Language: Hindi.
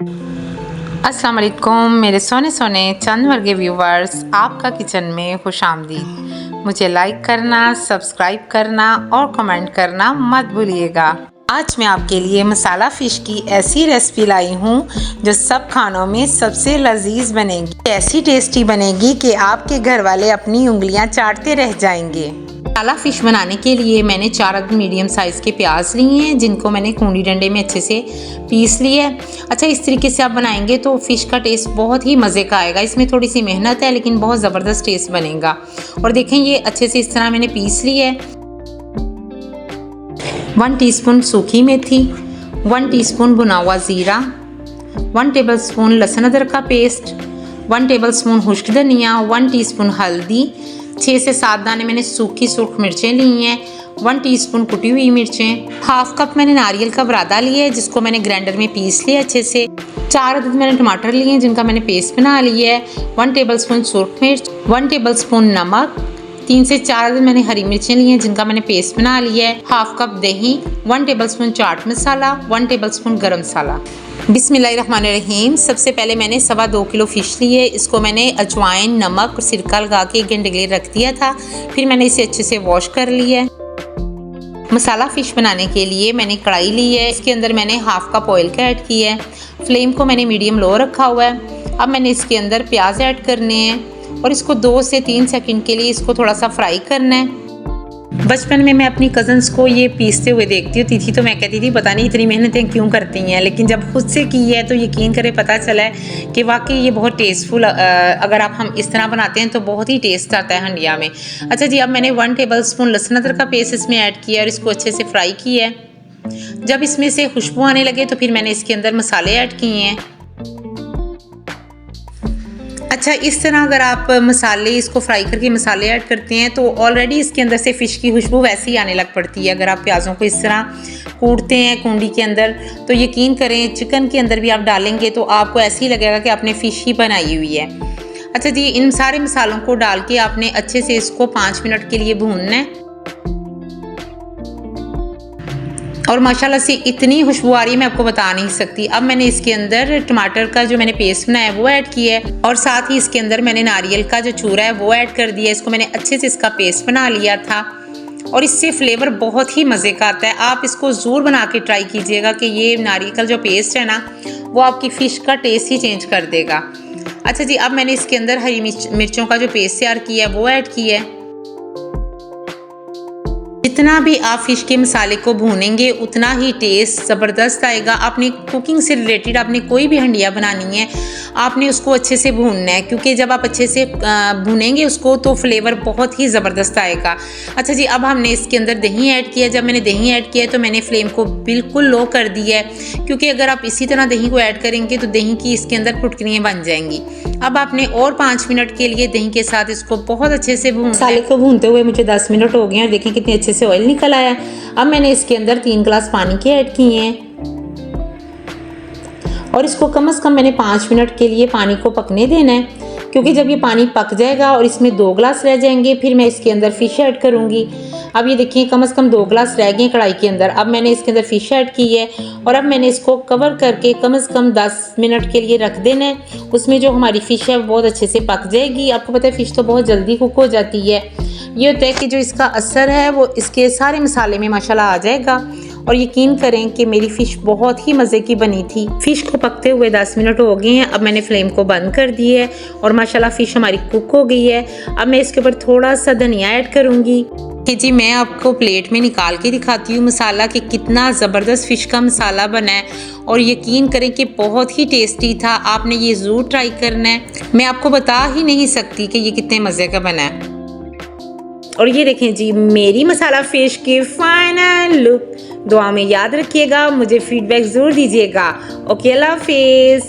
अस्सलाम वालेकुम मेरे सोने सोने चंद वर्गे व्यूवर्स, आपका किचन में खुशामदीद। मुझे लाइक करना, सब्सक्राइब करना और कमेंट करना मत भूलिएगा। आज मैं आपके लिए मसाला फ़िश की ऐसी रेसिपी लाई हूँ जो सब खानों में सबसे लजीज बनेगी, ऐसी टेस्टी बनेगी कि आपके घर वाले अपनी उंगलियाँ चाटते रह जाएंगे। मसाला फ़िश बनाने के लिए मैंने 4 मीडियम साइज़ के प्याज लिए हैं, जिनको मैंने कूंडी डंडे में अच्छे से पीस लिया है। अच्छा, इस तरीके से आप बनाएंगे तो फ़िश का टेस्ट बहुत ही मज़े का आएगा। इसमें थोड़ी सी मेहनत है लेकिन बहुत ज़बरदस्त टेस्ट बनेगा। और देखें, ये अच्छे से इस तरह मैंने पीस ली है। 1 टीस्पून सूखी मेथी, 1 टीस्पून भुना हुआ ज़ीरा, 1 टेबलस्पून लहसुन अदरक का पेस्ट, 1 टेबलस्पून खुश्क धनिया, 1 टीस्पून हल्दी, 6 से 7 दाने मैंने सूखी सुर्ख मिर्चें ली हैं, 1 टीस्पून कुटी हुई मिर्चें, हाफ कप मैंने नारियल का बुरादा लिया है जिसको मैंने ग्राइंडर में पीस लिया अच्छे से। 4 अदद मैंने टमाटर लिए हैं जिनका मैंने पेस्ट बना लिया है, 1 टेबलस्पून सुर्ख मिर्च, 1 टेबलस्पून नमक, 3 से 4 अदद मैंने हरी मिर्चें ली हैं जिनका मैंने पेस्ट बना लिया है, हाफ कप दही, 1 टेबलस्पून चाट मसाला, 1 टेबलस्पून गरम मसाला। बिस्मिल्लाहिर्रहमानिर्रहीम। सबसे पहले मैंने 2.25 किलो फ़िश ली है। इसको मैंने अजवाइन, नमक और सिरका लगा के 1 घंटे के लिए रख दिया था। फिर मैंने इसे अच्छे से वॉश कर लिया है। मसाला फ़िश बनाने के लिए मैंने कढ़ाई ली है, इसके अंदर मैंने हाफ कप ऑयल का ऐड किया है। फ्लेम को मैंने मीडियम लो रखा हुआ है। अब मैंने इसके अंदर प्याज ऐड करने हैं और इसको 2 से 3 सेकंड के लिए इसको थोड़ा सा फ्राई करना है। बचपन में मैं अपनी कज़न्स को ये पीसते हुए देखती होती थी तो मैं कहती थी पता नहीं इतनी मेहनतें क्यों करती हैं, लेकिन जब खुद से की है तो यकीन करें पता चला है कि वाकई ये बहुत टेस्टफुल, अगर हम इस तरह बनाते हैं तो बहुत ही टेस्ट आता है हंडिया में। अच्छा जी, अब मैंने 1 टेबलस्पून लहसुन अदरक का पेस्ट इसमें ऐड किया और इसको अच्छे से फ्राई किया है। जब इसमें से खुशबू आने लगे तो फिर मैंने इसके अंदर मसाले ऐड किए हैं। अच्छा, इस तरह अगर आप मसाले इसको फ्राई करके मसाले ऐड करते हैं तो ऑलरेडी इसके अंदर से फ़िश की खुशबू वैसे ही आने लग पड़ती है। अगर आप प्याज़ों को इस तरह कूटते हैं कूंडी के अंदर तो यकीन करें चिकन के अंदर भी आप डालेंगे तो आपको ऐसे ही लगेगा कि आपने फ़िश ही बनाई हुई है। अच्छा जी, इन सारे मसालों को डाल के आपने अच्छे से इसको 5 मिनट के लिए भूनना है और माशाल्लाह से इतनी खुशबू आ रही है मैं आपको बता नहीं सकती। अब मैंने इसके अंदर टमाटर का जो मैंने पेस्ट बनाया है वो ऐड किया है और साथ ही इसके अंदर मैंने नारियल का जो चूरा है वो ऐड कर दिया है। इसको मैंने अच्छे से इसका पेस्ट बना लिया था और इससे फ्लेवर बहुत ही मज़े का आता है। आप इसको ज़रूर बना के ट्राई कीजिएगा कि ये नारियल का जो पेस्ट है ना वो आपकी फ़िश का टेस्ट ही चेंज कर देगा। अच्छा जी, अब मैंने इसके अंदर हरी मिर्चों का जो पेस्ट तैयार किया है वो ऐड किया है। जितना भी आप फ़िश के मसाले को भूनेंगे उतना ही टेस्ट ज़बरदस्त आएगा। आपने कुकिंग से रिलेटेड आपने कोई भी हंडिया बनानी है आपने उसको अच्छे से भूनना है, क्योंकि जब आप अच्छे से भूनेंगे उसको तो फ्लेवर बहुत ही ज़बरदस्त आएगा। अच्छा जी, अब हमने इसके अंदर दही ऐड किया। जब मैंने दही ऐड किया तो मैंने फ्लेम को बिल्कुल लो कर दिया है, क्योंकि अगर आप इसी तरह दही को ऐड करेंगे तो दही की इसके अंदर फुटकरियाँ बन जाएंगी। अब आपने और 5 मिनट के लिए दही के साथ इसको बहुत अच्छे से मसाले को भूनते हुए मुझे 10 मिनट हो गए हैं। देखें कितने अच्छे से ऑयल निकल आया। अब मैंने इसके अंदर 3 गिलास पानी के ऐड किए हैं और इसको कम से कम मैंने 5 मिनट के लिए पानी को पकने देना है, क्योंकि जब ये पानी पक जाएगा और इसमें 2 गिलास रह जाएंगे फिर मैं इसके अंदर फ़िश ऐड करूँगी। अब ये देखिए कम से कम 2 गिलास रह गए कढ़ाई के अंदर। अब मैंने इसके अंदर फ़िश ऐड की है और अब मैंने इसको कवर करके कम से कम 10 मिनट के लिए रख देना है। उसमें जो हमारी फ़िश है वो बहुत अच्छे से पक जाएगी। आपको पता है फ़िश तो बहुत जल्दी कुक हो जाती है। ये होता है कि जो इसका असर है वो इसके सारे मसाले में माशाल्लाह आ जाएगा। और यकीन करें कि मेरी फ़िश बहुत ही मज़े की बनी थी। फ़िश को पकते हुए 10 मिनट हो गए हैं। अब मैंने फ्लेम को बंद कर दी है और माशाल्लाह फ़िश हमारी कुक हो गई है। अब मैं इसके ऊपर थोड़ा सा धनिया ऐड करूँगी कि जी मैं आपको प्लेट में निकाल के दिखाती हूँ मसाला कि कितना ज़बरदस्त फ़िश का मसाला बना है और यकीन करें कि बहुत ही टेस्टी था। आपने ये ज़रूर ट्राई करना है। मैं आपको बता ही नहीं सकती कि ये कितने मज़े का बना है। और ये देखें जी मेरी मसाला फ़िश की फाइनल लुक। दुआ में याद रखिएगा, मुझे फीडबैक ज़रूर दीजिएगा। ओके, अल्लाह हाफिज़।